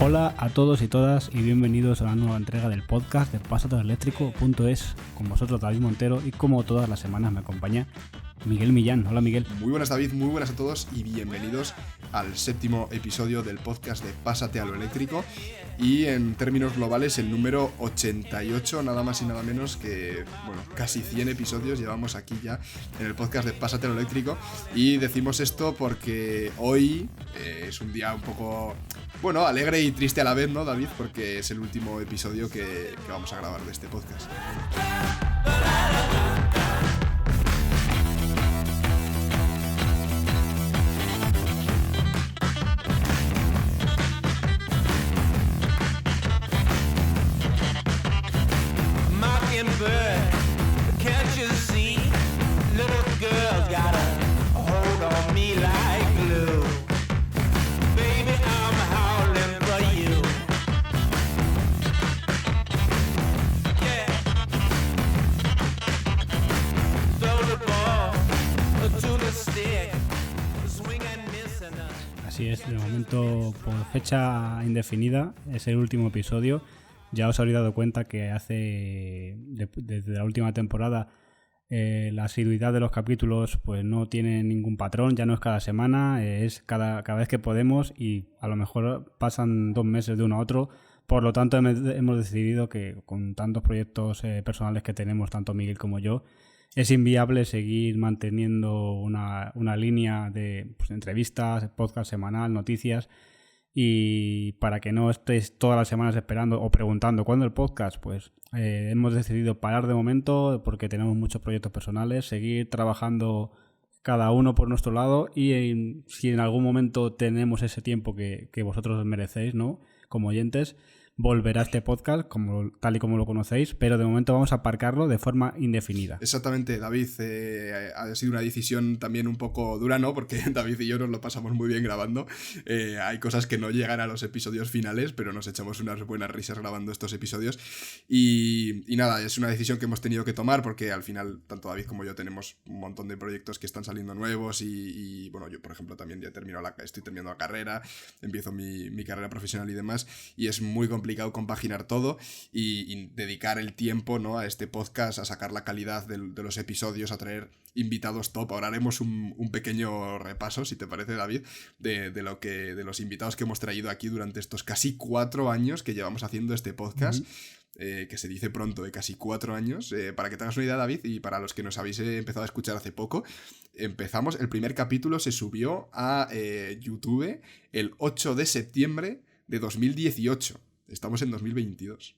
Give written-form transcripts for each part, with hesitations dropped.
Hola a todos y todas y bienvenidos a una nueva entrega del podcast de Pasateloeléctrico.es. Con vosotros David Montero y como todas las semanas me acompaña Miguel Millán. Hola Miguel. Muy buenas David, muy buenas a todos y bienvenidos al séptimo episodio del podcast de Pásate a lo Eléctrico y en términos globales el número 88, nada más y nada menos que, bueno, casi 100 episodios llevamos aquí ya en el podcast de Pásate a lo Eléctrico y decimos esto porque hoy es un día un poco, bueno, alegre y triste a la vez, ¿no, David? Porque es el último episodio que vamos a grabar de este podcast. Así es, de momento por fecha indefinida es el último episodio. Ya os habréis dado cuenta que desde la última temporada la asiduidad de los capítulos pues no tiene ningún patrón, ya no es cada semana, es cada vez que podemos y a lo mejor pasan 2 meses de uno a otro. Por lo tanto hemos decidido que con tantos proyectos personales que tenemos, tanto Miguel como yo, es inviable seguir manteniendo una línea de entrevistas, podcast semanal, noticias. Y para que no estéis todas las semanas esperando o preguntando ¿cuándo el podcast? Pues hemos decidido parar de momento porque tenemos muchos proyectos personales, seguir trabajando cada uno por nuestro lado y si en algún momento tenemos ese tiempo que vosotros merecéis, ¿no? Como oyentes, volverá este podcast tal y como lo conocéis, pero de momento vamos a aparcarlo de forma indefinida. Exactamente, David. Ha sido una decisión también un poco dura, ¿no? Porque David y yo nos lo pasamos muy bien grabando. Hay cosas que no llegan a los episodios finales, pero nos echamos unas buenas risas grabando estos episodios. Y nada, es una decisión que hemos tenido que tomar porque al final, tanto David como yo tenemos un montón de proyectos que están saliendo nuevos y bueno, yo por ejemplo también ya estoy terminando la carrera, empiezo mi carrera profesional y demás, y es muy complicado compaginar todo y dedicar el tiempo, ¿no? A este podcast, a sacar la calidad de los episodios, a traer invitados top. Ahora haremos un pequeño repaso, si te parece, David, de los invitados que hemos traído aquí durante estos casi 4 años que llevamos haciendo este podcast. Que se dice pronto, de casi 4 años. Para que te hagas una idea, David, y para los que nos habéis empezado a escuchar hace poco, el primer capítulo se subió a YouTube el 8 de septiembre de 2018. Estamos en 2022.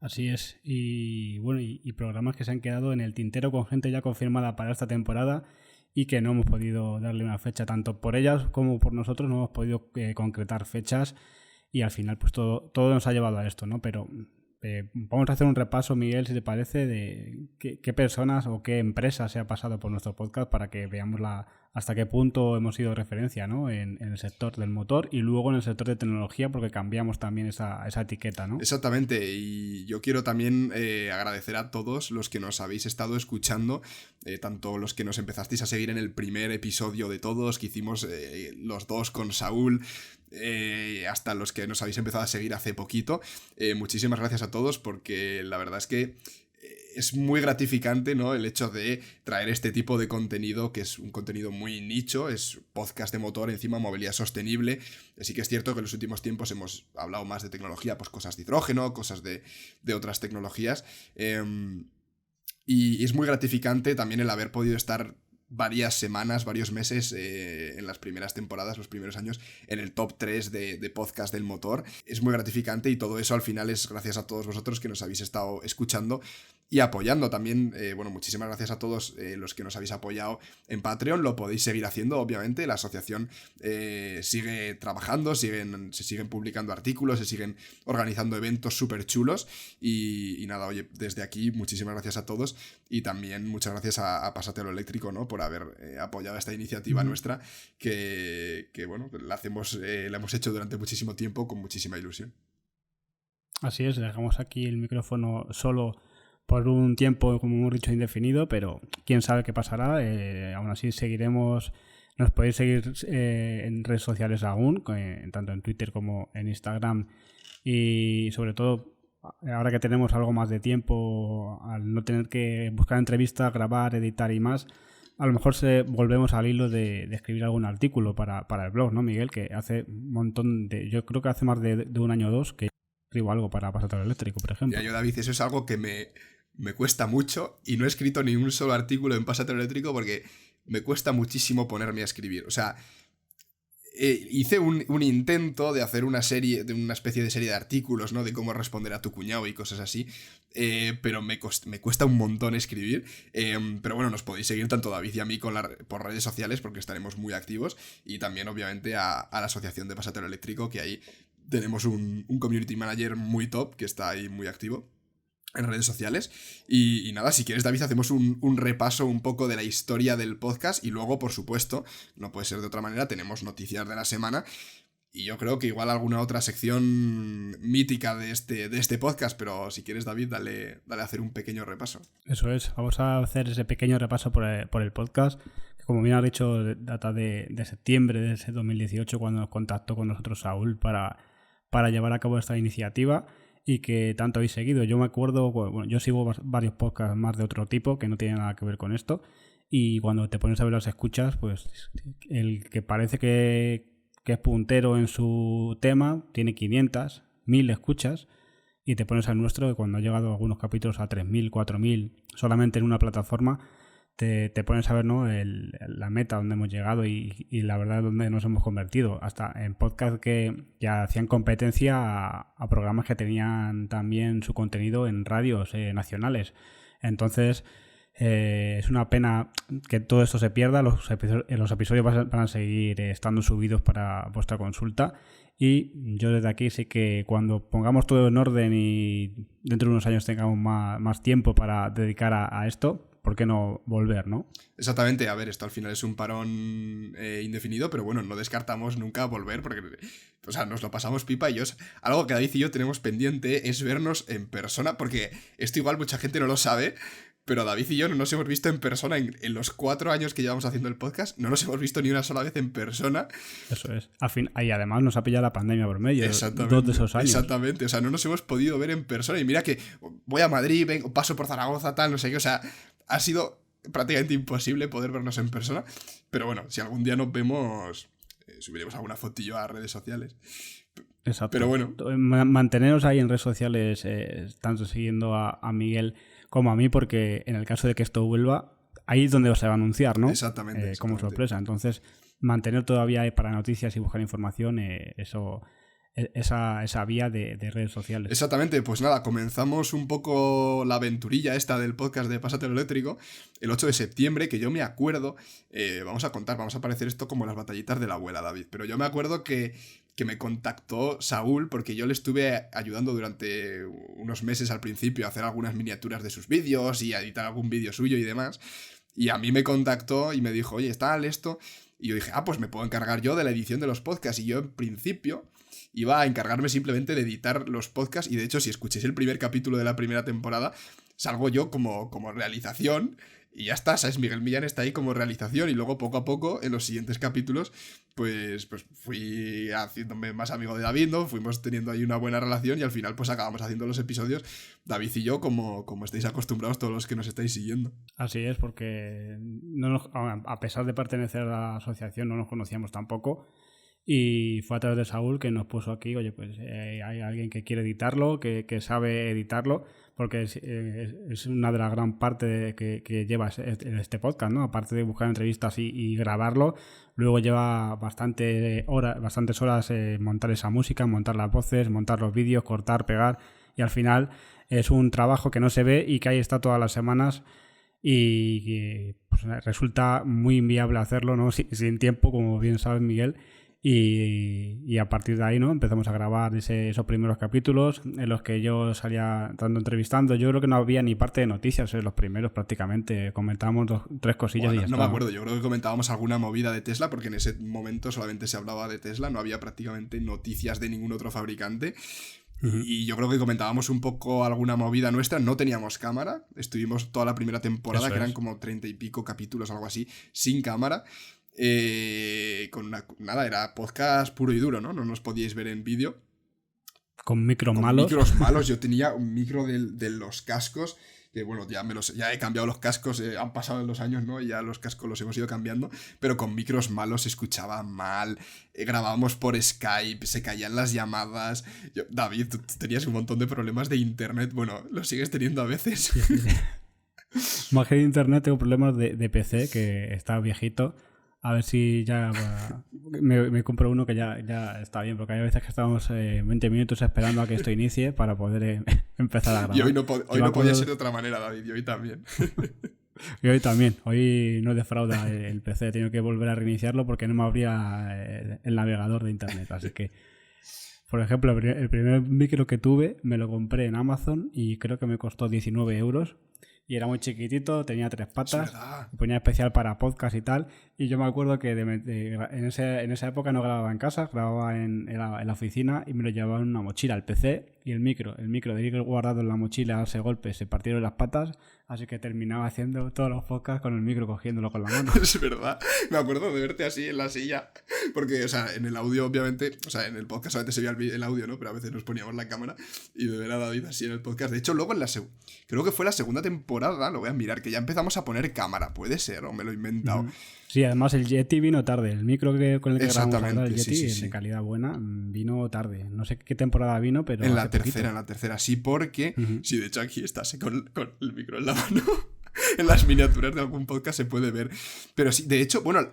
Así es. Y bueno, y programas que se han quedado en el tintero con gente ya confirmada para esta temporada y que no hemos podido darle una fecha, tanto por ellas como por nosotros no hemos podido concretar fechas y al final pues todo nos ha llevado a esto, ¿no? Pero vamos a hacer un repaso, Miguel, si te parece, de qué personas o qué empresas se ha pasado por nuestro podcast para que veamos hasta qué punto hemos sido referencia, ¿no? En el sector del motor y luego en el sector de tecnología, porque cambiamos también esa etiqueta, ¿no? Exactamente, y yo quiero también agradecer a todos los que nos habéis estado escuchando, tanto los que nos empezasteis a seguir en el primer episodio de todos que hicimos los dos con Saúl, hasta los que nos habéis empezado a seguir hace poquito. Muchísimas gracias a todos porque la verdad es que es muy gratificante, ¿no? El hecho de traer este tipo de contenido, que es un contenido muy nicho, es podcast de motor, encima movilidad sostenible. Sí que es cierto que en los últimos tiempos hemos hablado más de tecnología, pues cosas de hidrógeno, cosas de otras tecnologías. Y es muy gratificante también el haber podido estar varias semanas, varios meses en las primeras temporadas, los primeros años, en el top 3 de podcast del motor. Es muy gratificante y todo eso al final es gracias a todos vosotros que nos habéis estado escuchando y apoyando también. Bueno, muchísimas gracias a todos los que nos habéis apoyado en Patreon. Lo podéis seguir haciendo, obviamente. La asociación sigue trabajando, se siguen publicando artículos, se siguen organizando eventos súper chulos y nada, oye, desde aquí muchísimas gracias a todos y también muchas gracias a Pásate a lo Eléctrico, ¿no? Por haber apoyado esta iniciativa nuestra que bueno, la hemos hecho durante muchísimo tiempo con muchísima ilusión. Así es, dejamos aquí el micrófono solo por un tiempo, como hemos dicho, indefinido, pero quién sabe qué pasará. Aún así seguiremos Nos podéis seguir en redes sociales aún, tanto en Twitter como en Instagram, y sobre todo, ahora que tenemos algo más de tiempo, al no tener que buscar entrevistas, grabar, editar y más, a lo mejor volvemos al hilo de escribir algún artículo para el blog, ¿no, Miguel? Que hace un montón yo creo que hace más de un año o dos que escribo algo para Pasatero Eléctrico, por ejemplo. Ya, yo, David, eso es algo que me cuesta mucho y no he escrito ni un solo artículo en Pasatero Eléctrico porque me cuesta muchísimo ponerme a escribir. O sea, hice un intento de hacer una especie de serie de artículos, ¿no? De cómo responder a tu cuñado y cosas así, pero me cuesta un montón escribir. Pero bueno, nos podéis seguir tanto David y a mí por redes sociales porque estaremos muy activos, y también obviamente a la asociación de Pasatero Eléctrico, que ahí tenemos un community manager muy top que está ahí muy activo en redes sociales. Y nada, si quieres, David, hacemos un repaso un poco de la historia del podcast, y luego, por supuesto, no puede ser de otra manera, tenemos noticias de la semana, y yo creo que igual alguna otra sección mítica de este podcast, pero si quieres, David, dale a hacer un pequeño repaso. Eso es, vamos a hacer ese pequeño repaso por el podcast, que como bien has dicho, data de septiembre de ese 2018, cuando nos contactó con nosotros Saúl para llevar a cabo esta iniciativa, y que tanto habéis seguido. Yo me acuerdo, bueno, yo sigo varios podcasts más de otro tipo que no tienen nada que ver con esto, y cuando te pones a ver las escuchas, pues el que parece que es puntero en su tema tiene 500, 1000 escuchas, y te pones al nuestro, que cuando ha llegado algunos capítulos a 3000, 4000 solamente en una plataforma, te pones a ver, ¿no?, la meta donde hemos llegado y la verdad donde nos hemos convertido, hasta en podcast que ya hacían competencia a programas que tenían también su contenido en radios nacionales. Entonces es una pena que todo esto se pierda. Los episodios van a seguir estando subidos para vuestra consulta, y yo desde aquí sé que cuando pongamos todo en orden y dentro de unos años tengamos más tiempo para dedicar a esto, ¿por qué no volver, no? Exactamente, a ver, esto al final es un parón indefinido, pero bueno, no descartamos nunca volver porque, o sea, nos lo pasamos pipa, y algo que David y yo tenemos pendiente es vernos en persona, porque esto igual mucha gente no lo sabe, pero David y yo no nos hemos visto en persona en los 4 años que llevamos haciendo el podcast, no nos hemos visto ni una sola vez en persona. Eso es. Y además nos ha pillado la pandemia por medio. Exactamente. 2 de esos años. Exactamente. O sea, no nos hemos podido ver en persona. Y mira que voy a Madrid, paso por Zaragoza, tal, no sé qué. O sea, ha sido prácticamente imposible poder vernos en persona. Pero bueno, si algún día nos vemos, subiremos alguna fotillo a redes sociales. Exacto. Pero bueno. Manteneros ahí en redes sociales, tanto siguiendo a Miguel como a mí, porque en el caso de que esto vuelva, ahí es donde os se va a anunciar, ¿no? Exactamente. Como sorpresa. Entonces, mantener todavía para noticias y buscar información, esa vía de redes sociales. Exactamente, pues nada, comenzamos un poco la aventurilla esta del podcast de Pasatero Eléctrico el 8 de septiembre, que yo me acuerdo, vamos a parecer esto como las batallitas de la abuela, David, pero yo me acuerdo que me contactó Saúl porque yo le estuve ayudando durante unos meses al principio a hacer algunas miniaturas de sus vídeos y a editar algún vídeo suyo y demás, y a mí me contactó y me dijo, oye, está esto, y yo dije, pues me puedo encargar yo de la edición de los podcasts, y yo en principio iba a encargarme simplemente de editar los podcasts, y de hecho si escuchéis el primer capítulo de la primera temporada, salgo yo como realización, y ya está, ¿sabes? Miguel Millán está ahí como realización, y luego poco a poco en los siguientes capítulos pues fui haciéndome más amigo de David, ¿no? Fuimos teniendo ahí una buena relación, y al final pues acabamos haciendo los episodios David y yo como estáis acostumbrados todos los que nos estáis siguiendo. Así es, porque a pesar de pertenecer a la asociación no nos conocíamos tampoco. Y fue a través de Saúl que nos puso aquí, oye, pues hay alguien que quiere editarlo, que sabe editarlo, porque es una de las gran partes que lleva este podcast, ¿no? Aparte de buscar entrevistas y grabarlo, luego lleva bastantes horas montar esa música, montar las voces, montar los vídeos, cortar, pegar, y al final es un trabajo que no se ve y que ahí está todas las semanas, y pues, resulta muy inviable hacerlo, ¿no? Sin tiempo, como bien sabes, Miguel. Y a partir de ahí, ¿no?, empezamos a grabar esos primeros capítulos en los que yo salía entrevistando. Yo creo que no había ni parte de noticias en los primeros, prácticamente comentábamos 3 cosillas. Bueno, y ya no está. Me acuerdo, yo creo que comentábamos alguna movida de Tesla, porque en ese momento solamente se hablaba de Tesla, no había prácticamente noticias de ningún otro fabricante. Uh-huh. Y yo creo que comentábamos un poco alguna movida nuestra. No teníamos cámara, estuvimos toda la primera temporada, que eran como 30 y pico capítulos, algo así, sin cámara. Nada, era podcast puro y duro, ¿no? No nos podíais ver en vídeo. Con micros malos. Micros malos. Yo tenía un micro de los cascos, que bueno, ya he cambiado los cascos, han pasado los años, ¿no? Y ya los cascos los hemos ido cambiando, pero con micros malos se escuchaba mal, grabábamos por Skype, se caían las llamadas. David, tú tenías un montón de problemas de internet, bueno, lo sigues teniendo a veces. Más que de internet tengo problemas de PC, que está viejito. A ver si ya me compro uno que ya está bien, porque hay veces que estamos 20 minutos esperando a que esto inicie para poder empezar a grabar. Y hoy no podía ser de otra manera, David, y hoy también. Y hoy también. Hoy no defrauda el PC. He tenido que volver a reiniciarlo porque no me abría el navegador de internet. Así que, por ejemplo, el primer micro que tuve me lo compré en Amazon y creo que me costó 19 euros. Y era muy chiquitito, tenía 3 patas, ponía especial para podcast y tal. Y yo me acuerdo que en esa época no grababa en casa, grababa en la oficina y me lo llevaba en una mochila, el PC y el micro. El micro de ir guardado en la mochila, darse golpes, se partieron las patas, así que terminaba haciendo todos los podcasts con el micro, cogiéndolo con la mano. Es verdad, me acuerdo de verte así en la silla, porque, o sea, en el audio obviamente, o sea, en el podcast solamente se veía el audio, ¿no? Pero a veces nos poníamos la cámara y de ver a David así en el podcast. De hecho, luego creo que fue la segunda temporada, lo voy a mirar, que ya empezamos a poner cámara, puede ser, o me lo he inventado. Sí, además el Yeti vino tarde. El micro con el que grabamos ahora, el Yeti, sí. de calidad buena, vino tarde. No sé qué temporada vino, pero en la tercera, sí, porque sí, de hecho aquí estás con el micro en la mano. En las miniaturas de algún podcast se puede ver. Pero sí, de hecho, bueno,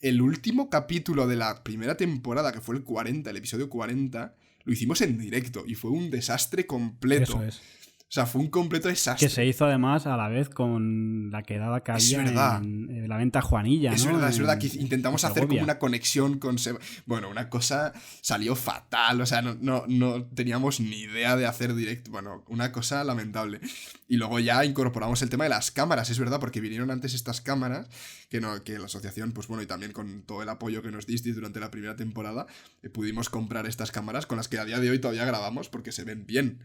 el último capítulo de la primera temporada, que fue el episodio 40, lo hicimos en directo y fue un desastre completo. Eso es. O sea, fue un completo desastre. Que se hizo además a la vez con la quedada que había en la venta Juanilla, ¿no? Es verdad que intentamos hacer como una conexión con Bueno, una cosa salió fatal, o sea, no teníamos ni idea de hacer directo. Bueno, una cosa lamentable. Y luego ya incorporamos el tema de las cámaras, es verdad, porque vinieron antes estas cámaras, que la asociación, pues bueno, y también con todo el apoyo que nos disteis durante la primera temporada, pudimos comprar estas cámaras con las que a día de hoy todavía grabamos porque se ven bien.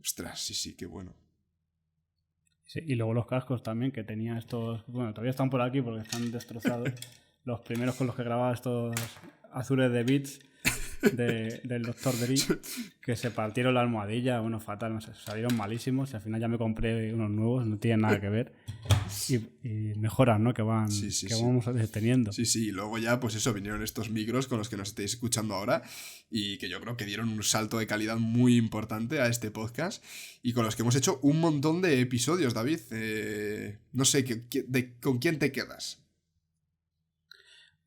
Ostras, sí, qué bueno. Sí, y luego los cascos también, que tenía estos... Bueno, todavía están por aquí porque están destrozados. Los primeros con los que grababa estos azules de Beats del Dr. Dre, que se partieron la almohadilla, bueno, fatal, no sé, salieron malísimos y al final ya me compré unos nuevos, no tienen nada que ver. Y mejoras, ¿no? Que vamos teniendo. Sí, y luego ya, pues eso, vinieron estos micros con los que nos estáis escuchando ahora y que yo creo que dieron un salto de calidad muy importante a este podcast y con los que hemos hecho un montón de episodios, David. No sé, ¿con quién te quedas?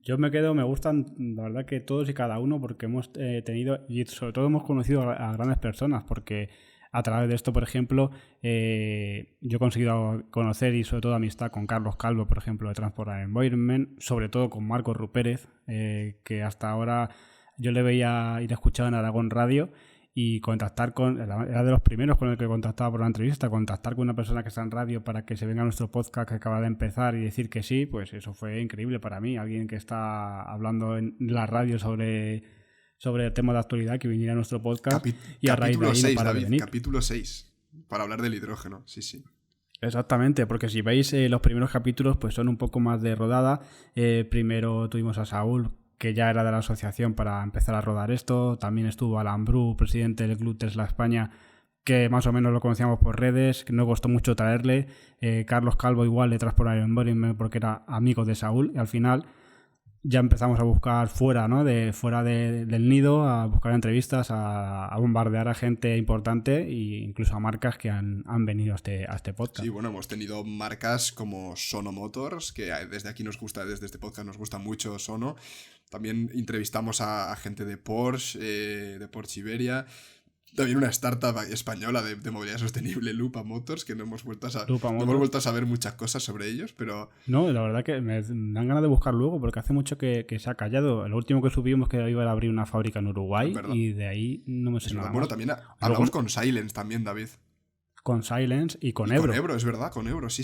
Yo me gustan, la verdad, que todos y cada uno, porque hemos tenido, y sobre todo hemos conocido a grandes personas, porque a través de esto, por ejemplo, yo he conseguido conocer y sobre todo amistad con Carlos Calvo, por ejemplo, de Transport and Environment, sobre todo con Marcos Rupérez, que hasta ahora yo le veía y le escuchaba en Aragón Radio, y contactar era de los primeros con el que contactaba por la entrevista, contactar con una persona que está en radio para que se venga a nuestro podcast que acaba de empezar y decir que sí, pues eso fue increíble para mí. Alguien que está hablando en la radio sobre el tema de actualidad, que viniera a nuestro podcast y a raíz de ahí 6, no para David, de venir. Capítulo 6, para hablar del hidrógeno, sí. Exactamente, porque si veis los primeros capítulos pues son un poco más de rodada. Primero tuvimos a Saúl, que ya era de la asociación para empezar a rodar esto. También estuvo Alan Bru, presidente del Club Tesla España, que más o menos lo conocíamos por redes, que nos costó mucho traerle. Carlos Calvo igual de Transport and Environment, porque era amigo de Saúl, y al final ya empezamos a buscar fuera del nido, a buscar entrevistas, a bombardear a gente importante e incluso a marcas que han venido a este podcast. Sí, bueno, hemos tenido marcas como Sono Motors, que desde aquí desde este podcast nos gusta mucho Sono. También entrevistamos a gente de Porsche Iberia. También una startup española de movilidad sostenible, Lupa Motors, que no hemos vuelto a saber muchas cosas sobre ellos, pero... No, la verdad que me dan ganas de buscar luego, porque hace mucho que se ha callado. Lo último que subimos que iba a abrir una fábrica en Uruguay, y de ahí no me sé nada más. Bueno, también hablamos con Silence también, David. Con Silence y con Ebro. Con Ebro, es verdad, con Ebro, sí.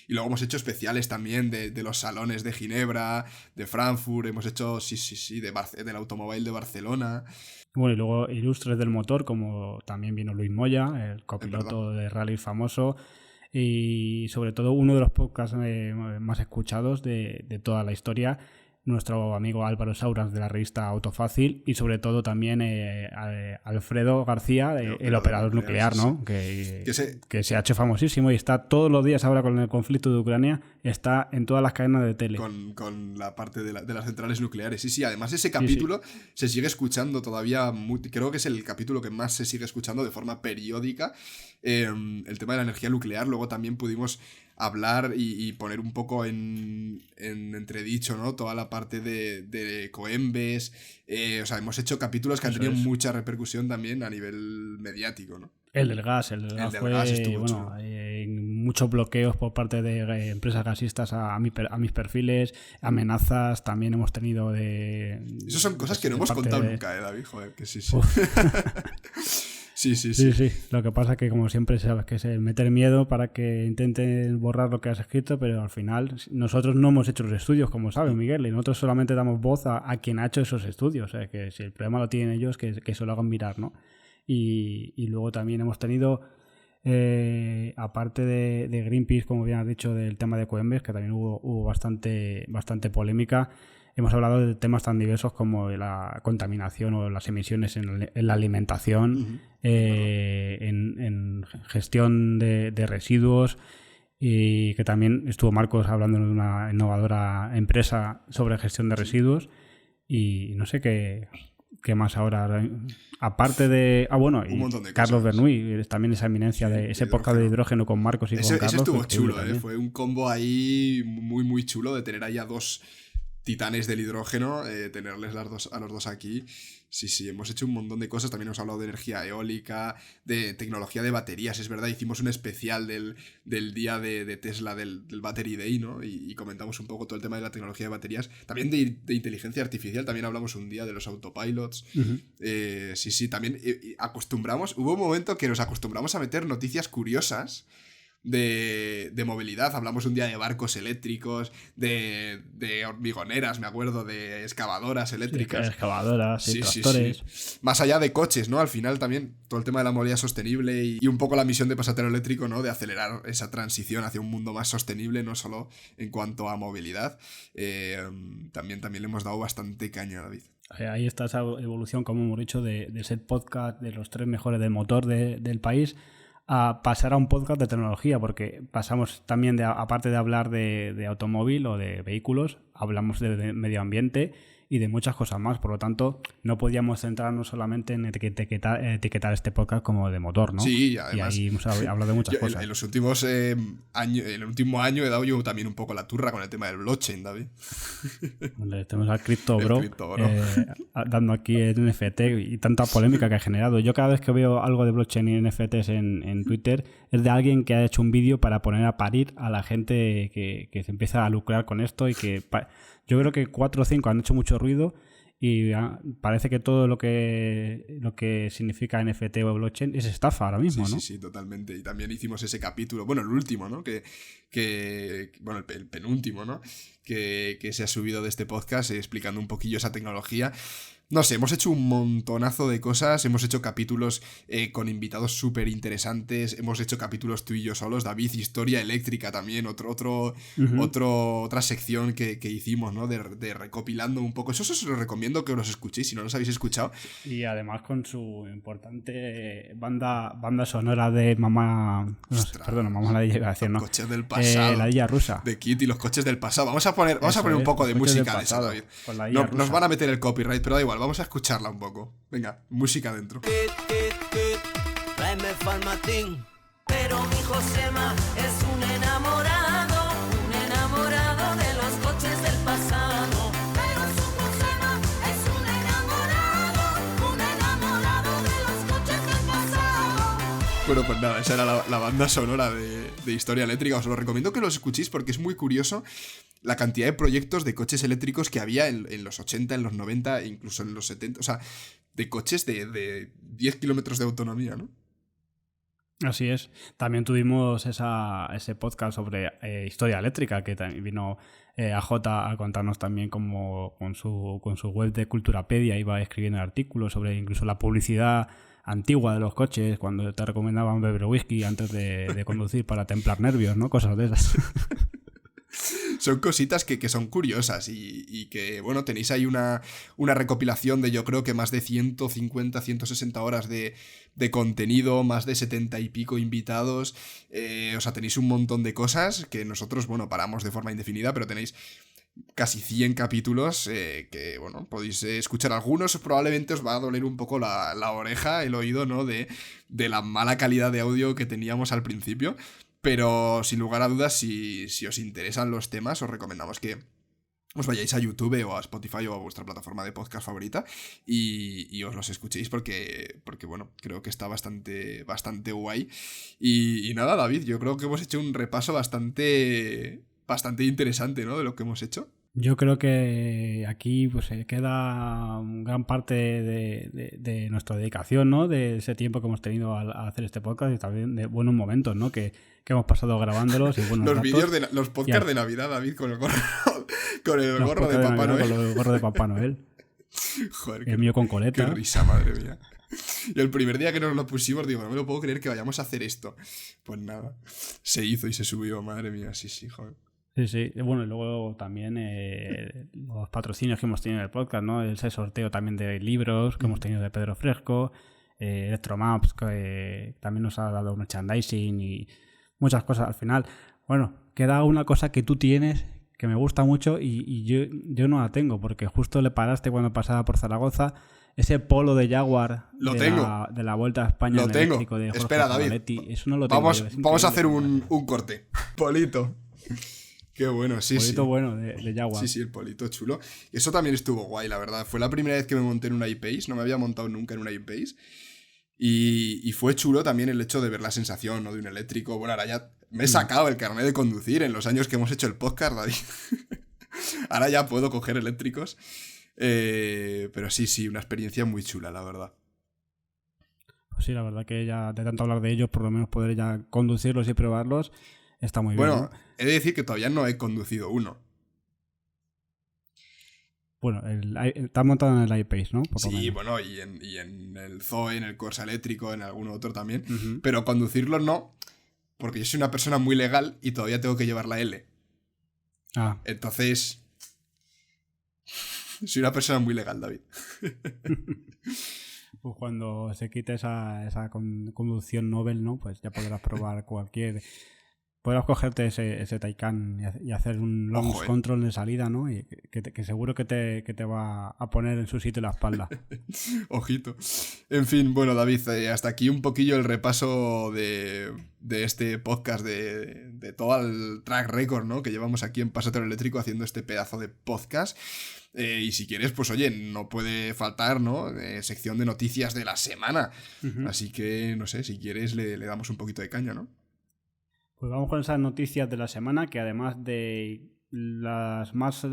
Y luego hemos hecho especiales también de los salones de Ginebra, de Frankfurt, hemos hecho, del automóvil de Barcelona. Bueno, y luego ilustres del motor, como también vino Luis Moya, el copiloto de rally famoso. y sobre todo uno de los podcasts más escuchados de toda la historia, nuestro amigo Álvaro Sauras de la revista Autofácil, y sobre todo también Alfredo García, el operador nuclear, ¿no? Sí. Que se ha hecho famosísimo y está todos los días ahora con el conflicto de Ucrania, está en todas las cadenas de tele. Con la parte de las centrales nucleares. Sí, además ese capítulo se sigue escuchando todavía, creo que es el capítulo que más se sigue escuchando de forma periódica, el tema de la energía nuclear. Luego también pudimos hablar y poner un poco en entredicho, ¿no? Toda la parte de Coembes. O sea, hemos hecho capítulos que han tenido mucha repercusión también a nivel mediático, ¿no? El del gas fue, estuvo chulo. Muchos bloqueos por parte de empresas gasistas a mis perfiles, amenazas también hemos tenido de... Esas son cosas que no hemos contado nunca, David, joder, que sí. Sí. Lo que pasa es que, como siempre, sabes que es el meter miedo para que intenten borrar lo que has escrito, pero al final nosotros no hemos hecho los estudios, como sabes, Miguel, y nosotros solamente damos voz a quien ha hecho esos estudios. O sea, que si el problema lo tienen ellos, que se lo hagan mirar, ¿no? Y luego también hemos tenido, aparte de Greenpeace, como bien has dicho, del tema de Coembes, que también hubo bastante polémica. Hemos hablado de temas tan diversos como la contaminación o las emisiones en la alimentación, en gestión de residuos, y que también estuvo Marcos hablando de una innovadora empresa sobre gestión de residuos. Y no sé qué más ahora, aparte de... bueno, y Carlos Bernuy, también esa eminencia de ese podcast de hidrógeno con Marcos y con Carlos. Ese estuvo chulo, fue un combo ahí muy, muy chulo de tener ahí a dos titanes del hidrógeno, tenerles a los dos aquí. Sí, hemos hecho un montón de cosas. También hemos hablado de energía eólica, de tecnología de baterías, es verdad. Hicimos un especial del día de Tesla, del Battery Day, ¿no? Y comentamos un poco todo el tema de la tecnología de baterías. También de inteligencia artificial, también hablamos un día de los autopilots. Sí, también hubo un momento que nos acostumbramos a meter noticias curiosas de movilidad. Hablamos un día de barcos eléctricos, de hormigoneras, me acuerdo, de excavadoras eléctricas. Excavadoras, tractores. Sí. Más allá de coches, ¿no? Al final también todo el tema de la movilidad sostenible y un poco la misión de Pasatero Eléctrico, ¿no? De acelerar esa transición hacia un mundo más sostenible, no solo en cuanto a movilidad. También le hemos dado bastante caña, David. Ahí está esa evolución, como hemos dicho, de ser podcast de los 3 mejores del motor del país a pasar a un podcast de tecnología, porque pasamos también, aparte de hablar de automóvil o de vehículos, hablamos de medio ambiente y de muchas cosas más. Por lo tanto, no podíamos centrarnos solamente en etiquetar este podcast como de motor, ¿no? Sí, además, y ahí hemos hablado de muchas cosas. En los últimos años, el último año he dado yo también un poco la turra con el tema del blockchain, David. Tenemos al Crypto Bro, dando aquí el NFT y tanta polémica que ha generado. Yo cada vez que veo algo de blockchain y NFTs en Twitter es de alguien que ha hecho un vídeo para poner a parir a la gente que se empieza a lucrar con esto, y que yo creo que 4 o 5 han hecho mucho ruido y parece que todo lo que significa NFT o blockchain es estafa ahora mismo, ¿no? Sí, totalmente. Y también hicimos ese capítulo, bueno, el último, ¿no? Bueno, el penúltimo, ¿no? Que se ha subido de este podcast, explicando un poquillo esa tecnología. No sé, hemos hecho un montonazo de cosas, hemos hecho capítulos con invitados súper interesantes, hemos hecho capítulos tú y yo solos, David, historia eléctrica también, otra sección que hicimos, ¿no? De recopilando un poco. Eso os lo recomiendo que los escuchéis si no los habéis escuchado. Y además con su importante banda sonora de Mamá... Mamá la iba a decir, ¿no? Los coches del pasado. La Dilla Rusa. De Kit y los coches del pasado. Vamos a poner un poco de música de esa, David. Nos van a meter el copyright, pero da igual. Vamos a escucharla un poco. Venga, música dentro. Tráeme Farmatín. Pero mi Josema es un enamorado de los coches del pasado. Pero su Josema es un enamorado de los coches del pasado. Bueno, pues nada, esa era la banda sonora de Historia Eléctrica. Os lo recomiendo que los escuchéis porque es muy curioso la cantidad de proyectos de coches eléctricos que había en los 80, en los 90, incluso en los 70. O sea, de coches de 10 kilómetros de autonomía, ¿no? Así es. También tuvimos ese podcast sobre historia eléctrica, que también vino AJ a contarnos también cómo con su web de Culturapedia iba escribiendo artículos sobre incluso la publicidad antigua de los coches, cuando te recomendaban beber whisky antes de conducir para templar nervios, ¿no? Cosas de esas. Son cositas que son curiosas y que, bueno, tenéis ahí una recopilación de yo creo que más de 150, 160 horas de contenido, más de 70 y pico invitados, o sea, tenéis un montón de cosas que nosotros, bueno, paramos de forma indefinida, pero tenéis casi 100 capítulos que, bueno, podéis escuchar algunos, probablemente os va a doler un poco la oreja, el oído, ¿no? De la mala calidad de audio que teníamos al principio. Pero sin lugar a dudas, si os interesan los temas, os recomendamos que os vayáis a YouTube o a Spotify o a vuestra plataforma de podcast favorita y os los escuchéis porque bueno, creo que está bastante guay. Y nada, David, yo creo que hemos hecho un repaso bastante interesante, ¿no? De lo que hemos hecho. Yo creo que aquí pues queda gran parte de nuestra dedicación, ¿no? De ese tiempo que hemos tenido a hacer este podcast y también de buenos momentos, ¿no? Que hemos pasado grabándolos y buenos los ratos. Vídeos de los podcasts de Navidad, David, con el gorro de Papá Noel. Con el gorro de Papá Noel. Joder, el mío con coleta. Qué risa, madre mía. Y el primer día que nos lo pusimos, digo, no me lo puedo creer que vayamos a hacer esto. Pues nada, se hizo y se subió, madre mía, sí, joder. Sí. Bueno, y luego también los patrocinios que hemos tenido en el podcast, ¿no? Ese sorteo también de libros que hemos tenido de Pedro Fresco, Electromaps, que también nos ha dado merchandising y muchas cosas al final. Bueno, queda una cosa que tú tienes que me gusta mucho y yo no la tengo, porque justo le paraste cuando pasaba por Zaragoza. Ese polo de Jaguar de la Vuelta a España. Lo tengo. De Jorge Espera, David. Zanoletti. Eso no lo tengo. Vamos a hacer un corte. Polito. Qué bueno, sí. Polito bueno de Jaguar. Sí, el polito chulo. Eso también estuvo guay, la verdad. Fue la primera vez que me monté en una iPace. No me había montado nunca en una iPace. Y fue chulo también el hecho de ver la sensación, ¿no? De un eléctrico. Bueno, ahora ya me he sacado el carnet de conducir en los años que hemos hecho el podcast, David. Ahora ya puedo coger eléctricos. Pero sí, una experiencia muy chula, la verdad. Pues sí, la verdad que ya de tanto hablar de ellos, por lo menos poder ya conducirlos y probarlos, está muy bien. Bueno, he de decir que todavía no he conducido uno. Bueno, está montado en el iPace, ¿no? Sí, bueno, y en el Zoe, en el Corsa eléctrico, en algún otro también. Uh-huh. Pero conducirlo no, porque yo soy una persona muy legal y todavía tengo que llevar la L. Entonces, soy una persona muy legal, David. Pues cuando se quite esa conducción Nobel, ¿no? Pues ya podrás probar podrás cogerte ese Taycan y hacer un launch control de salida, ¿no? Y que seguro que te va a poner en su sitio la espalda. Ojito. En fin, bueno, David, hasta aquí un poquillo el repaso de este podcast, de todo el track record, ¿no? Que llevamos aquí en Pasatero Eléctrico haciendo este pedazo de podcast. Y si quieres, pues oye, no puede faltar, ¿no? Sección de noticias de la semana. Uh-huh. Así que, no sé, si quieres le damos un poquito de caña, ¿no? Pues vamos con esas noticias de la semana, que además de las más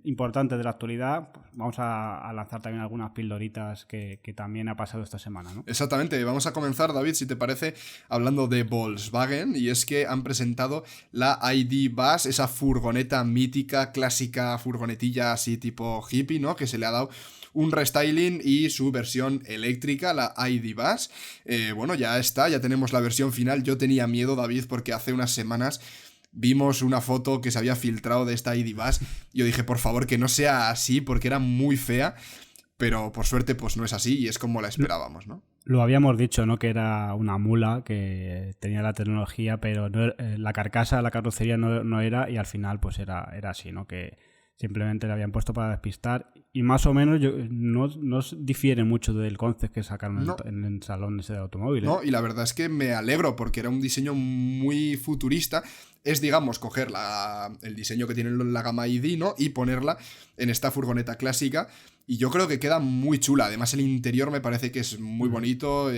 importantes de la actualidad, pues vamos a lanzar también algunas pildoritas que también ha pasado esta semana, ¿no? Exactamente, vamos a comenzar, David, si te parece, hablando de Volkswagen, y es que han presentado la ID Bus, esa furgoneta mítica, clásica furgonetilla así tipo hippie, ¿no? Que se le ha dado un restyling y su versión eléctrica, la ID Bus. Bueno, ya tenemos la versión final. Yo tenía miedo, David, porque hace unas semanas vimos una foto que se había filtrado de esta ID Bus y yo dije, por favor, que no sea así, porque era muy fea, pero por suerte pues no es así y es como la esperábamos, ¿no? Lo habíamos dicho, ¿no? Que era una mula, que tenía la tecnología, pero no, la carcasa, la carrocería no era, y al final pues era así, ¿no? Que simplemente le habían puesto para despistar y más o menos no difiere mucho del concept que sacaron en el salón ese de automóviles. No, y la verdad es que me alegro porque era un diseño muy futurista. Es, digamos, coger el diseño que tiene la gama ID, ¿no? Y ponerla en esta furgoneta clásica y yo creo que queda muy chula. Además el interior me parece que es muy bonito.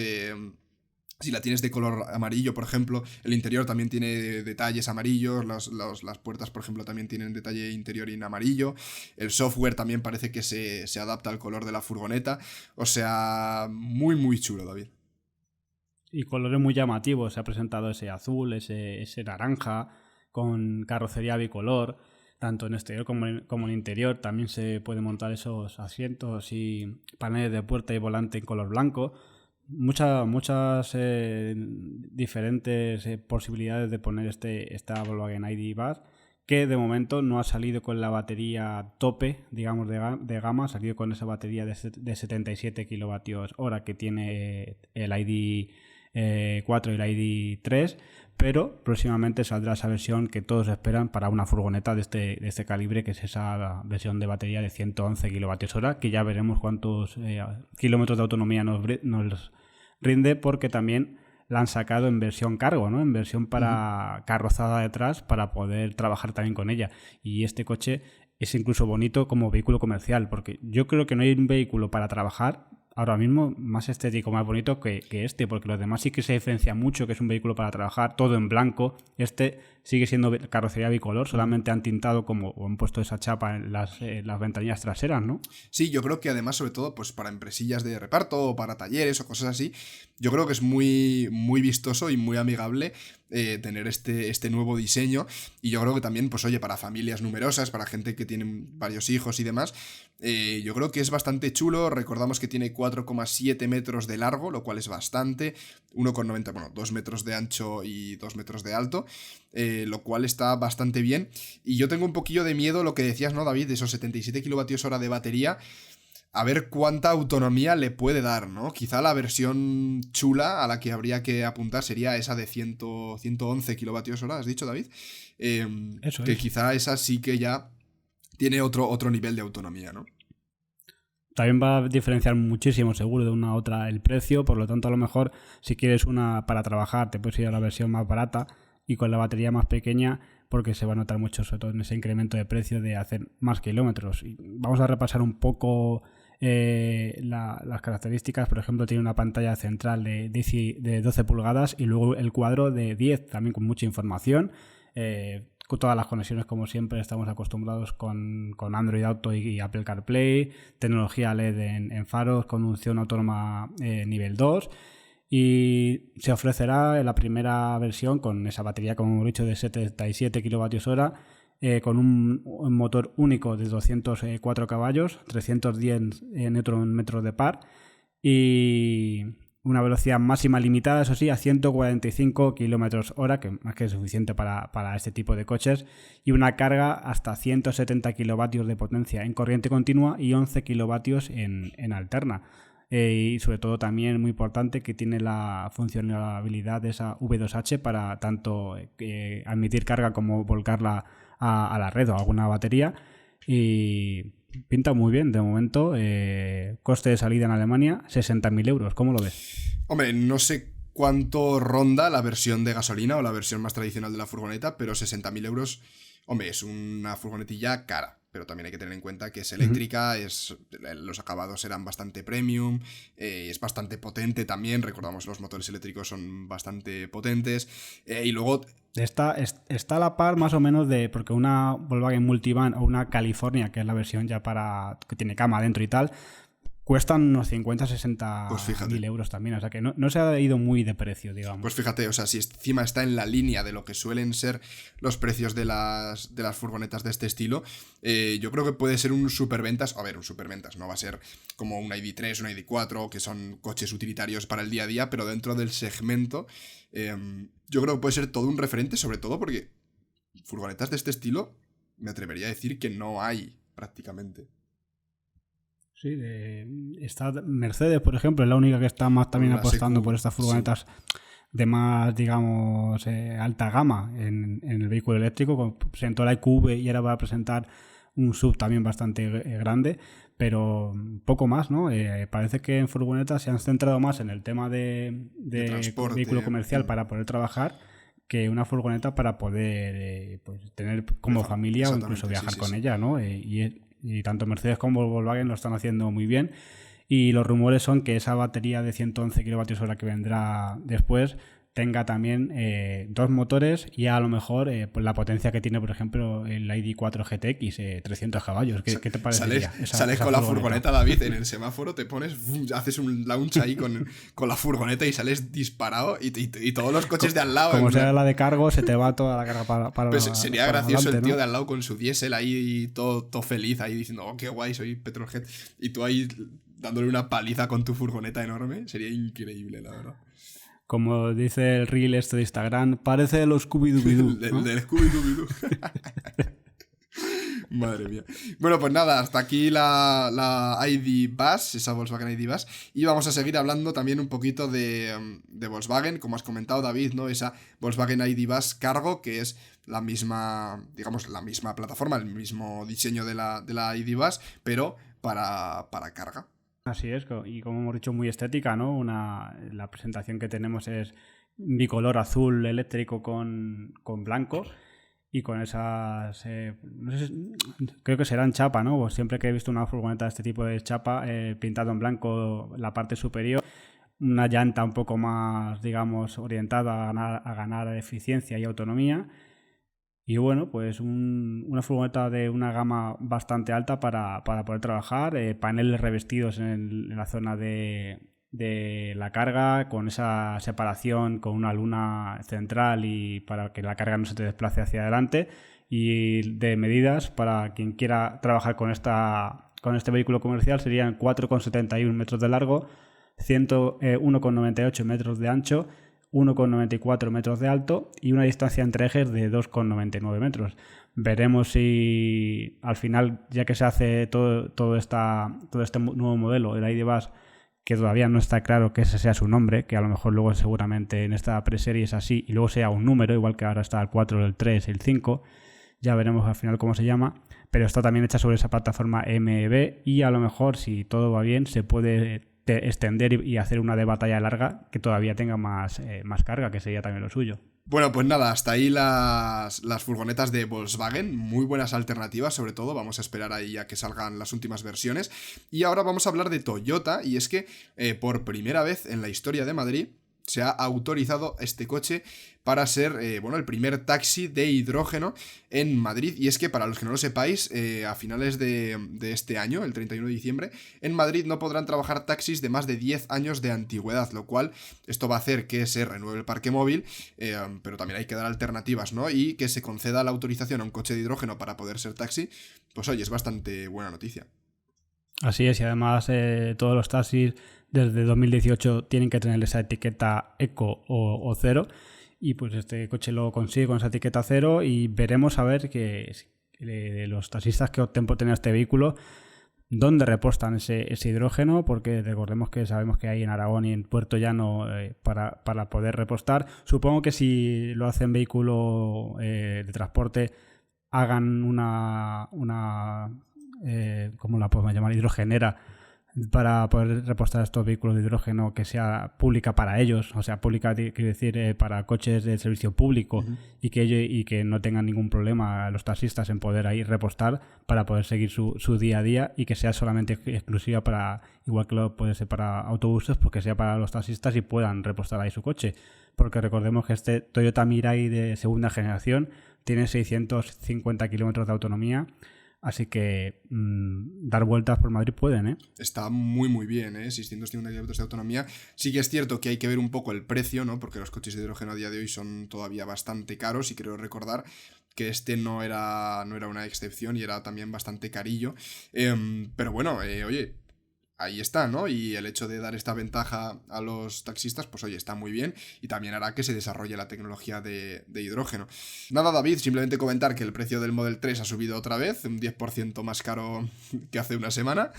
Si la tienes de color amarillo, por ejemplo, el interior también tiene detalles amarillos, las puertas, por ejemplo, también tienen detalle interior en amarillo, el software también parece que se adapta al color de la furgoneta, o sea, muy, muy chulo, David. Y colores muy llamativos, se ha presentado ese azul, ese naranja, con carrocería bicolor, tanto en exterior como en interior, también se puede montar esos asientos y paneles de puerta y volante en color blanco. muchas diferentes posibilidades de poner esta Volkswagen ID Buzz, que de momento no ha salido con la batería tope, digamos, de gama. Ha salido con esa batería de 77 kWh que tiene el ID 4 y el ID 3, pero próximamente saldrá esa versión que todos esperan para una furgoneta de este calibre, que es esa versión de batería de 111 kWh, que ya veremos cuántos kilómetros de autonomía nos rinde, porque también la han sacado en versión cargo, ¿no? En versión para carrozada detrás, para poder trabajar también con ella. Y este coche es incluso bonito como vehículo comercial, porque yo creo que no hay un vehículo para trabajar ahora mismo más estético, más bonito que este, porque los demás sí que se diferencia mucho, que es un vehículo para trabajar, todo en blanco. Este sigue siendo carrocería bicolor, solamente han tintado o han puesto esa chapa en las ventanillas traseras, ¿no? Sí, yo creo que además, sobre todo, pues para empresillas de reparto o para talleres o cosas así, yo creo que es muy, muy vistoso y muy amigable tener este nuevo diseño. Y yo creo que también, pues oye, para familias numerosas, para gente que tiene varios hijos y demás, yo creo que es bastante chulo. Recordamos que tiene 4,7 metros de largo, lo cual es bastante, 1,90, bueno, 2 metros de ancho y 2 metros de alto, lo cual está bastante bien. Y yo tengo un poquillo de miedo, lo que decías, ¿no, David? De esos 77 kWh de batería, a ver cuánta autonomía le puede dar, ¿no? Quizá la versión chula a la que habría que apuntar sería esa de 111 kWh, ¿has dicho, David? Eso que es. quizá esa sí que ya tiene otro nivel de autonomía, ¿no? También va a diferenciar muchísimo, seguro, de una a otra el precio. Por lo tanto, a lo mejor, si quieres una para trabajar, te puedes ir a la versión más barata y con la batería más pequeña, porque se va a notar mucho, sobre todo en ese incremento de precio de hacer más kilómetros. Y vamos a repasar un poco las características. Por ejemplo, tiene una pantalla central de 12 pulgadas y luego el cuadro de 10, también con mucha información. Con todas las conexiones, como siempre estamos acostumbrados con Android Auto y Apple CarPlay, tecnología LED en faros, conducción autónoma nivel 2, y se ofrecerá en la primera versión con esa batería, como hemos dicho, de 77 kWh, con un motor único de 204 caballos, 310 Nm de par, y una velocidad máxima limitada, eso sí, a 145 km/h, que más que suficiente para este tipo de coches, y una carga hasta 170 kilovatios de potencia en corriente continua y 11 kilovatios en alterna. Y sobre todo también muy importante que tiene la funcionalidad de esa V2H para tanto admitir carga como volcarla a la red o a alguna batería. Y pinta muy bien de momento. Coste de salida en Alemania, 60.000 euros. ¿Cómo lo ves? Hombre, no sé cuánto ronda la versión de gasolina o la versión más tradicional de la furgoneta, pero 60.000 euros, hombre, es una furgonetilla cara. Pero también hay que tener en cuenta que es eléctrica, los acabados serán bastante premium, es bastante potente también. Recordamos, los motores eléctricos son bastante potentes. Y luego Está a la par más o menos de, porque una Volkswagen Multivan o una California, que es la versión ya que tiene cama dentro y tal, cuestan unos 50-60 pues mil euros también. O sea que no se ha ido muy de precio, digamos. Pues fíjate, o sea, si encima está en la línea de lo que suelen ser los precios de las furgonetas de este estilo, yo creo que puede ser un superventas. A ver, un superventas, no va a ser como un ID3, un ID4, que son coches utilitarios para el día a día, pero dentro del segmento, yo creo que puede ser todo un referente, sobre todo porque furgonetas de este estilo, me atrevería a decir que no hay prácticamente. Sí, está Mercedes, por ejemplo, es la única que está más también apostando por estas furgonetas de más, digamos, alta gama en el vehículo eléctrico. Presentó la EQV y ahora va a presentar un SUV también bastante grande, pero poco más, ¿no? Parece que en furgonetas se han centrado más en el tema de transporte, vehículo comercial para poder trabajar, que una furgoneta para poder pues, tener como familia o incluso viajar con ella, ¿no? Y tanto Mercedes como Volkswagen lo están haciendo muy bien. Y los rumores son que esa batería de 111 kWh que vendrá después tenga también dos motores y a lo mejor pues la potencia que tiene, por ejemplo, el ID4 GTX, 300 caballos. ¿Qué te parece? Sales con la furgoneta, David, en el semáforo, te pones, haces un launch ahí con la furgoneta y sales disparado y todos los coches de al lado. Como sea la de cargo, se te va toda la carga para pues sería gracioso adelante, el tío, ¿no? de al lado con su diésel ahí todo feliz, ahí diciendo, oh, qué guay, soy Petrolhead. Y tú ahí dándole una paliza con tu furgoneta enorme. Sería increíble, la verdad. Como dice el reel este de Instagram, parece los Scooby-Doo. El del Scooby-Doo. Madre mía. Bueno, pues nada, hasta aquí la ID Buzz, esa Volkswagen ID Buzz. Y vamos a seguir hablando también un poquito de Volkswagen, como has comentado, David, ¿no? Esa Volkswagen ID Buzz Cargo, que es la misma, digamos, la misma plataforma, el mismo diseño de la ID Buzz, pero para carga. Así es, y como hemos dicho, muy estética, ¿no? La presentación que tenemos es bicolor azul eléctrico con blanco. Y con esas, no sé, creo que serán chapa, ¿no? Pues siempre que he visto una furgoneta de este tipo de chapa, pintado en blanco la parte superior, una llanta un poco más, digamos, orientada a ganar eficiencia y autonomía. Y bueno, pues una furgoneta de una gama bastante alta para poder trabajar, paneles revestidos en la zona de la carga, con esa separación, con una luna central y para que la carga no se te desplace hacia adelante, y de medidas para quien quiera trabajar con este vehículo comercial serían 4,71 metros de largo, 1,98 metros de ancho, 1,94 metros de alto y una distancia entre ejes de 2,99 metros. Veremos si al final, ya que se hace todo este nuevo modelo, el ID Buzz, que todavía no está claro que ese sea su nombre, que a lo mejor luego seguramente en esta preserie es así y luego sea un número, igual que ahora está el 4, el 3, el 5, ya veremos al final cómo se llama, pero está también hecha sobre esa plataforma MEB y a lo mejor, si todo va bien, se puede extender y hacer una de batalla larga que todavía tenga más carga, que sería también lo suyo. Bueno, pues nada, hasta ahí las furgonetas de Volkswagen, muy buenas alternativas, sobre todo, vamos a esperar ahí a que salgan las últimas versiones. Y ahora vamos a hablar de Toyota, y es que por primera vez en la historia de Madrid se ha autorizado este coche para ser, el primer taxi de hidrógeno en Madrid. Y es que, para los que no lo sepáis, a finales de este año, el 31 de diciembre, en Madrid no podrán trabajar taxis de más de 10 años de antigüedad, lo cual esto va a hacer que se renueve el parque móvil, pero también hay que dar alternativas, ¿no? Y que se conceda la autorización a un coche de hidrógeno para poder ser taxi, pues oye, es bastante buena noticia. Así es, y además todos los taxis desde 2018 tienen que tener esa etiqueta eco o cero, y pues este coche lo consigue con esa etiqueta cero, y veremos a ver que los taxistas que opten por tener este vehículo, dónde repostan ese hidrógeno, porque recordemos que sabemos que hay en Aragón y en Puerto Llano para poder repostar. Supongo que si lo hacen vehículo de transporte, hagan una ¿cómo la podemos llamar? Hidrogenera, para poder repostar estos vehículos de hidrógeno, que sea pública para ellos, o sea, pública quiere decir para coches de servicio público, uh-huh. y que no tengan ningún problema los taxistas en poder ahí repostar para poder seguir su día a día, y que sea solamente exclusiva para, igual que lo puede ser para autobuses, pues que sea para los taxistas y puedan repostar ahí su coche, porque recordemos que este Toyota Mirai de segunda generación tiene 650 kilómetros de autonomía. Así que dar vueltas por Madrid pueden, ¿eh? Está muy muy bien, 650 kilómetros de autonomía. Sí que es cierto que hay que ver un poco el precio, ¿no? Porque los coches de hidrógeno a día de hoy son todavía bastante caros, y creo recordar que este no era una excepción y era también bastante carillo. Pero bueno, oye, ahí está, ¿no? Y el hecho de dar esta ventaja a los taxistas, pues oye, está muy bien, y también hará que se desarrolle la tecnología de hidrógeno. Nada, David, simplemente comentar que el precio del Model 3 ha subido otra vez, un 10% más caro que hace una semana.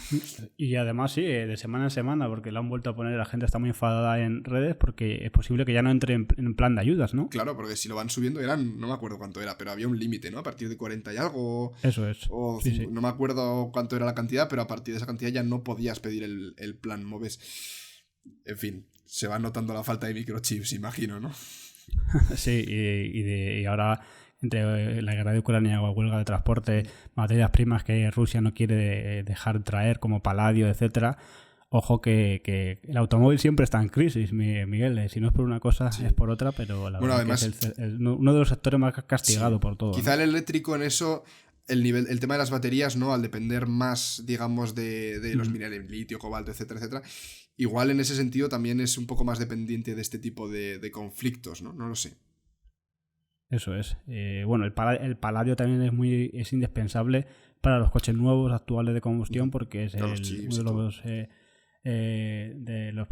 Y además sí, de semana en semana, porque lo han vuelto a poner, la gente está muy enfadada en redes, porque es posible que ya no entre en plan de ayudas, ¿no? Claro, porque si lo van subiendo no me acuerdo cuánto era, pero había un límite, ¿no? A partir de 40 y algo. Eso es. O sí. No me acuerdo cuánto era la cantidad, pero a partir de esa cantidad ya no podías pedir el plan Moves. En fin, se va notando la falta de microchips, imagino, ¿no? Sí, y ahora, entre la guerra de Ucrania o huelga de transporte, materias primas que Rusia no quiere dejar traer, como paladio, etcétera. Ojo que el automóvil siempre está en crisis, Miguel. Si no es por una cosa, sí, es por otra, pero la verdad además, que es uno de los sectores más castigados, sí, por todo. Quizá, ¿no? El eléctrico en eso, el tema de las baterías, ¿no? Al depender más, digamos, de los minerales, litio, cobalto, etcétera, etcétera, igual en ese sentido también es un poco más dependiente de este tipo de conflictos, ¿no? No lo sé. Eso es. Bueno, el paladio también es indispensable para los coches nuevos, actuales de combustión, porque es uno de los de los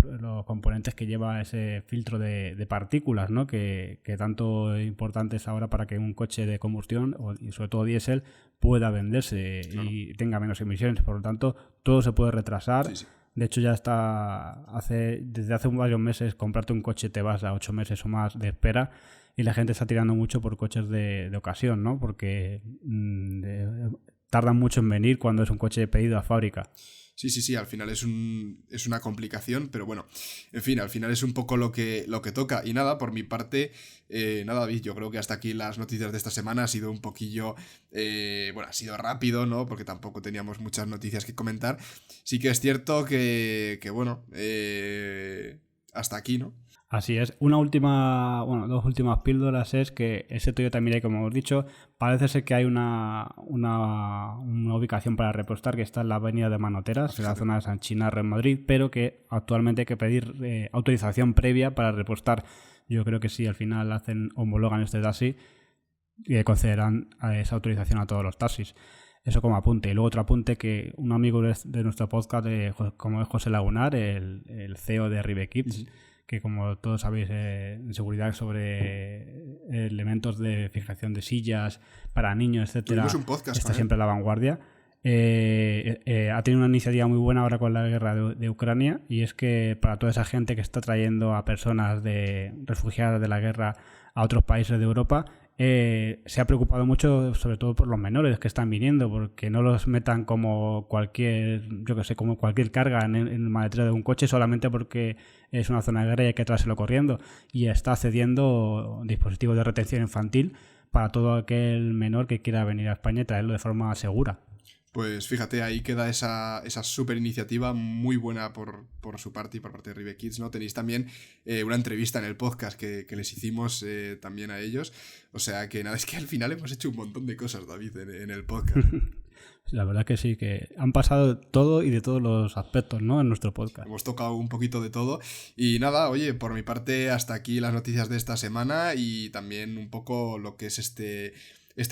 componentes que lleva ese filtro de partículas, ¿no? Que tanto importante es ahora para que un coche de combustión, y sobre todo diésel, pueda venderse y tenga menos emisiones. Por lo tanto, todo se puede retrasar. Sí. De hecho, ya está desde hace varios meses, comprarte un coche te vas a 8 meses o más de espera, y la gente está tirando mucho por coches de ocasión, ¿no? Porque tardan mucho en venir cuando es un coche pedido a fábrica. Sí, al final es una complicación, pero bueno, en fin, al final es un poco lo que toca. Y nada, por mi parte, nada, David, yo creo que hasta aquí las noticias de esta semana. Ha sido un poquillo, ha sido rápido, ¿no? Porque tampoco teníamos muchas noticias que comentar. Sí que es cierto que bueno, hasta aquí, ¿no? Así es. Dos últimas píldoras es que ese Toyota Mirai, como hemos dicho, parece ser que hay una ubicación para repostar que está en la avenida de Manoteras, en la zona de San Chinarro, en Madrid, pero que actualmente hay que pedir autorización previa para repostar. Yo creo que si al final homologan este taxi, concederán esa autorización a todos los taxis. Eso como apunte. Y luego otro apunte, que un amigo de nuestro podcast, como es José Lagunar, el CEO de Rive Kids, que como todos sabéis, en seguridad sobre elementos de fijación de sillas para niños, etcétera, Tuvimos un podcast está siempre a la vanguardia. Ha tenido una iniciativa muy buena ahora con la guerra de Ucrania, y es que para toda esa gente que está trayendo a personas refugiadas de la guerra a otros países de Europa, se ha preocupado mucho, sobre todo por los menores que están viniendo, porque no los metan como cualquier carga en el maletero de un coche solamente porque es una zona de guerra y hay que traérselo corriendo, y está cediendo dispositivos de retención infantil para todo aquel menor que quiera venir a España y traerlo de forma segura. Pues fíjate, ahí queda esa súper iniciativa muy buena por su parte y por parte de Rive Kids, ¿no? Tenéis también una entrevista en el podcast que les hicimos también a ellos. O sea que nada, es que al final hemos hecho un montón de cosas, David, en el podcast. La verdad que sí, que han pasado todo y de todos los aspectos, ¿no? En nuestro podcast. Hemos tocado un poquito de todo. Y nada, oye, por mi parte, hasta aquí las noticias de esta semana y también un poco lo que es este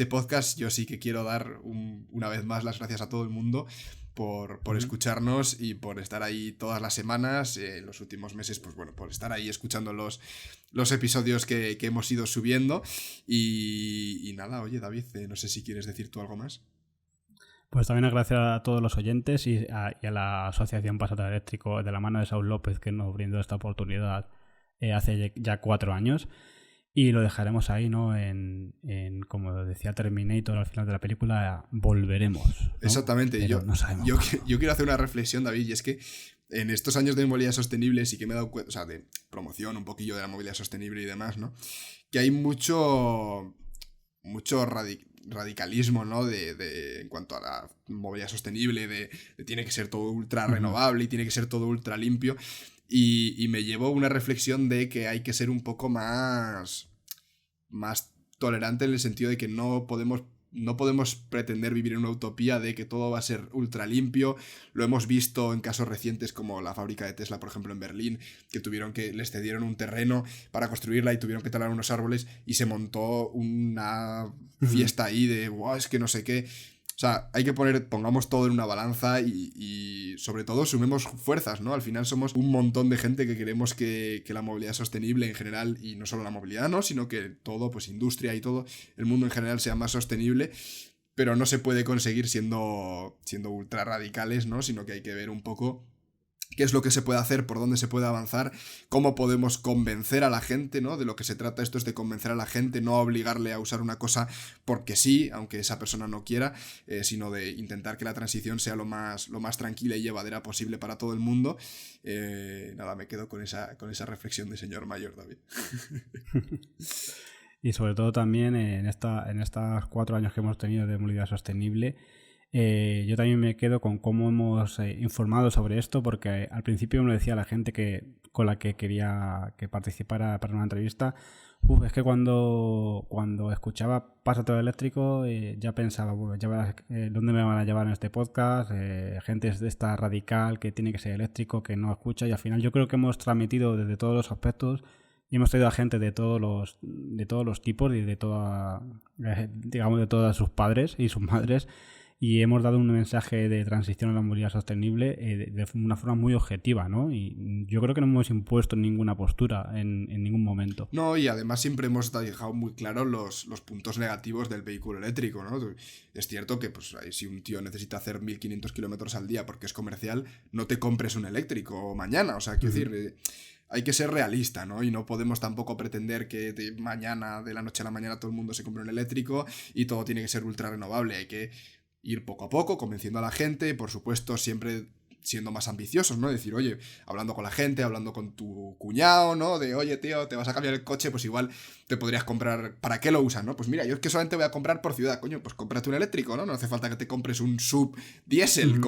podcast. Yo sí que quiero dar una vez más las gracias a todo el mundo por escucharnos y por estar ahí todas las semanas, en los últimos meses, pues bueno, por estar ahí escuchando los episodios que hemos ido subiendo. Y nada, oye, David, no sé si quieres decir tú algo más. Pues también agradecer a todos los oyentes y a la Asociación Pasata Eléctrico, de la mano de Saúl López, que nos brindó esta oportunidad hace ya 4 años. Y lo dejaremos ahí, ¿no? En como decía Terminator al final de la película, volveremos, ¿no? Exactamente. Pero no sabemos. Yo quiero hacer una reflexión, David, y es que en estos años de movilidad sostenible sí que me he dado cuenta, o sea, de promoción un poquillo de la movilidad sostenible y demás, ¿no? Que hay mucho radicalismo, ¿no? En cuanto a la movilidad sostenible, de tiene que ser todo ultra renovable y tiene que ser todo ultra limpio. Y me llevó una reflexión de que hay que ser un poco más tolerante, en el sentido de que no podemos pretender vivir en una utopía de que todo va a ser ultra limpio. Lo hemos visto en casos recientes como la fábrica de Tesla, por ejemplo, en Berlín, que les cedieron un terreno para construirla y tuvieron que talar unos árboles y se montó una fiesta ahí de wow, es que no sé qué. O sea, pongamos todo en una balanza y sobre todo sumemos fuerzas, ¿no? Al final somos un montón de gente que queremos que la movilidad sostenible en general, y no solo la movilidad, ¿no? Sino que todo, pues industria y todo, el mundo en general sea más sostenible, pero no se puede conseguir siendo ultra radicales, ¿no? Sino que hay que ver un poco qué es lo que se puede hacer, por dónde se puede avanzar, cómo podemos convencer a la gente, ¿no? De lo que se trata esto es de convencer a la gente, no obligarle a usar una cosa porque sí, aunque esa persona no quiera, sino de intentar que la transición sea lo más tranquila y llevadera posible para todo el mundo. Nada, me quedo con esa reflexión de señor mayor, David. Y sobre todo también en estos 4 años que hemos tenido de movilidad sostenible, yo también me quedo con cómo hemos informado sobre esto, porque al principio me decía la gente con la que quería que participara para una entrevista, es que cuando escuchaba Pasa Todo Eléctrico ya pensaba, ya verás, ¿dónde me van a llevar en este podcast? Gente de esta radical que tiene que ser eléctrico, que no escucha, y al final yo creo que hemos transmitido desde todos los aspectos y hemos traído a gente de todos los tipos y de todos sus padres y sus madres. y hemos dado un mensaje de transición a la movilidad sostenible de una forma muy objetiva, ¿no? Y yo creo que no hemos impuesto ninguna postura en ningún momento. No, y además siempre hemos dejado muy claros los puntos negativos del vehículo eléctrico, ¿no? Es cierto que pues, si un tío necesita hacer 1500 kilómetros al día porque es comercial, no te compres un eléctrico mañana, o sea, quiero decir... Hay que ser realista, ¿no? Y no podemos tampoco pretender que de la noche a la mañana, todo el mundo se compre un eléctrico y todo tiene que ser ultra renovable. Hay que ir poco a poco, convenciendo a la gente, por supuesto, siempre siendo más ambiciosos, ¿no? Decir, oye, hablando con la gente, hablando con tu cuñado, ¿no? De, oye, tío, te vas a cambiar el coche, pues igual te podrías comprar... ¿Para qué lo usas, no? Pues mira, yo es que solamente voy a comprar por ciudad, coño, pues cómprate un eléctrico, ¿no? No hace falta que te compres un sub diésel,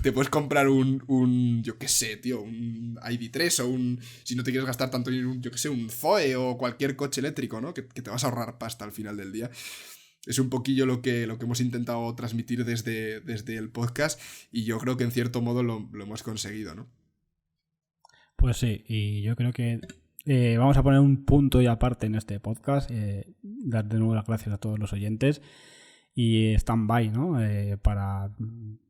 te puedes comprar un yo qué sé, tío, un ID3 o un... Si no te quieres gastar tanto en yo qué sé, un Zoe o cualquier coche eléctrico, ¿no? Que te vas a ahorrar pasta al final del día. Es un poquillo lo que hemos intentado transmitir desde el podcast y yo creo que en cierto modo lo hemos conseguido, ¿no? Pues sí, y yo creo que vamos a poner un punto y aparte en este podcast, dar de nuevo las gracias a todos los oyentes y stand-by, ¿no? Para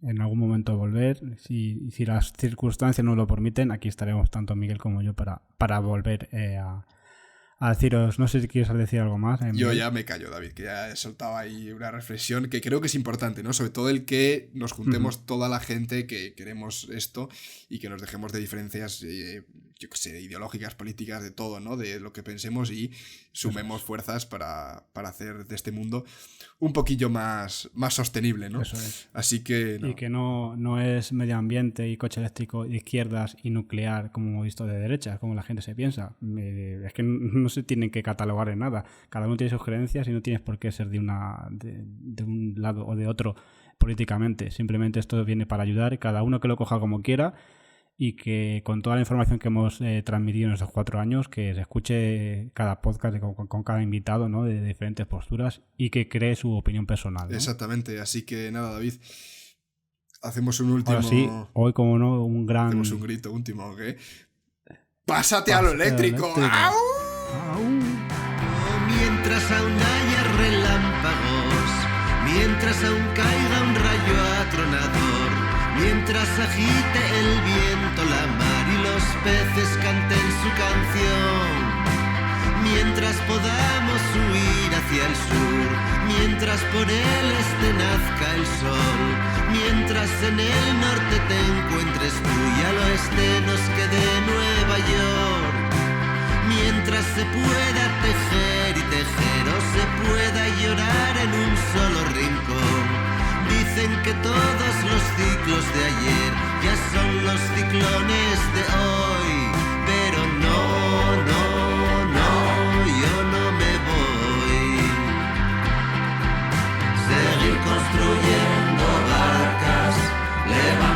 en algún momento volver. Si las circunstancias nos lo permiten, aquí estaremos tanto Miguel como yo para volver a deciros, no sé si quieres decir algo más. Yo ya me callo, David, que ya he soltado ahí una reflexión que creo que es importante, ¿no? Sobre todo el que nos juntemos toda la gente que queremos esto y que nos dejemos de diferencias, yo qué sé, ideológicas, políticas, de todo, ¿no? De lo que pensemos y sumemos fuerzas para hacer de este mundo un poquillo más sostenible, ¿no? Eso es. Así que... No. Y que no es medio ambiente y coche eléctrico de izquierdas y nuclear como hemos visto de derechas, como la gente se piensa. Es que no se tienen que catalogar en nada. Cada uno tiene sus creencias y no tienes por qué ser de un lado o de otro políticamente. Simplemente esto viene para ayudar, cada uno que lo coja como quiera y que con toda la información que hemos transmitido en estos 4 años, que se escuche cada podcast con cada invitado, ¿no? De diferentes posturas y que cree su opinión personal, ¿no? Exactamente, así que nada, David, hacemos un último... Ahora sí, hoy como no, un gran... Hacemos un grito último, ¿ok? ¡Pásate a lo eléctrico! ¡Au! Mientras aún haya relámpagos, mientras aún caiga un rayo atronador, mientras agite el viento la mar y los peces canten su canción, mientras podamos huir hacia el sur, mientras por el este nazca el sol, mientras en el norte te encuentres tú y al oeste nos quede Nueva York, mientras se pueda tejer y tejer o se pueda llorar en un solo rincón. Dicen que todos los ciclos de ayer ya son los ciclones de hoy, pero no, yo no me voy. Seguir construyendo barcas, levantando